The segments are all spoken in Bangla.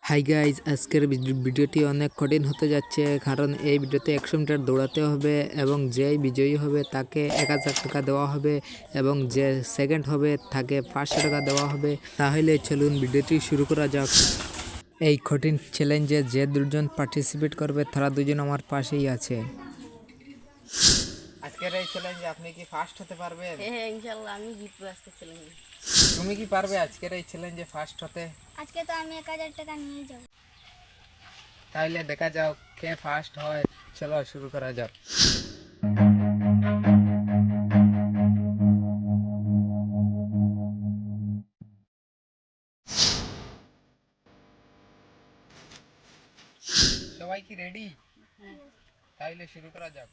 হাই গাইজ, আজকের ভিডিওটি অনেক কঠিন হতে যাচ্ছে, কারণ এই ভিডিওতে 100 মিটার দৌড়াতে হবে এবং যেই বিজয়ী হবে তাকে 1000 টাকা দেওয়া হবে এবং যে সেকেন্ড হবে তাকে 500 টাকা দেওয়া হবে। তাহলে চলুন ভিডিওটি শুরু করা যাক। এই কঠিন চ্যালেঞ্জে যে দুজন পার্টিসিপেট করবে তারা দুজন আমার পাশেই আছে। আজকের এই চ্যালেঞ্জে আপনি কি ফার্স্ট হতে পারবেন? হ্যাঁ, ইনশাআল্লাহ আমি জিতবো আজকের চ্যালেঞ্জে। তুমি কি পারবে আজকের এই চ্যালেঞ্জে ফার্স্ট হতে? আজকে তো আমি 1000 টাকা নিয়ে যাব। তাহলে দেখা যাক কে ফার্স্ট হয়। চলো শুরু করা যাক। সবাই কি রেডি? তাহলে শুরু করা যাক।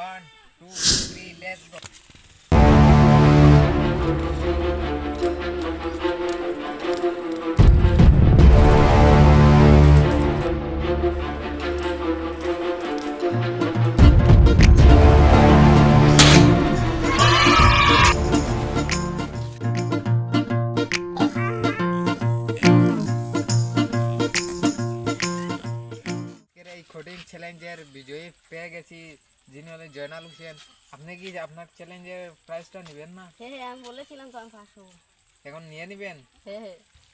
1 2 3 লেটস গো। এই কঠিন চ্যালেঞ্জের বিজয়ী পেয়ে গেছি, যিনি হলেন জয়নাল হোসেন। আপনি কি আপনার চ্যালেঞ্জের প্রাইজটা নেবেন না? হ্যাঁ, আমি বলেছিলাম তো আমি ফার্স্ট হবো। এখন নিয়ে নেবেন? হ্যাঁ,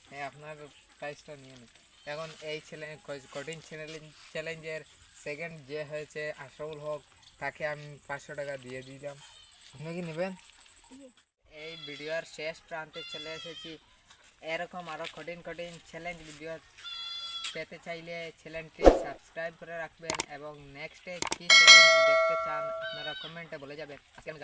হ্যাঁ, আপনার প্রাইজটা নিয়ে নিন। এখন এই কঠিন চ্যালেঞ্জের সেকেন্ড যে হয়েছে আশরাফুল হক, তাকে আমি 500 টাকা দিয়ে দিলাম। আপনি কি নেবেন? এই ভিডিওর শেষ প্রান্তে চলে এসেছি। এরকম আরও কঠিন চ্যালেঞ্জ ভিডিও পেতে চাইলে চ্যানেলটি সাবস্ক্রাইব করে রাখবেন এবং নেক্সটে কী চ্যালেঞ্জ দেখতে চান আপনারা কমেন্টে বলে যাবেন। আজকে আমি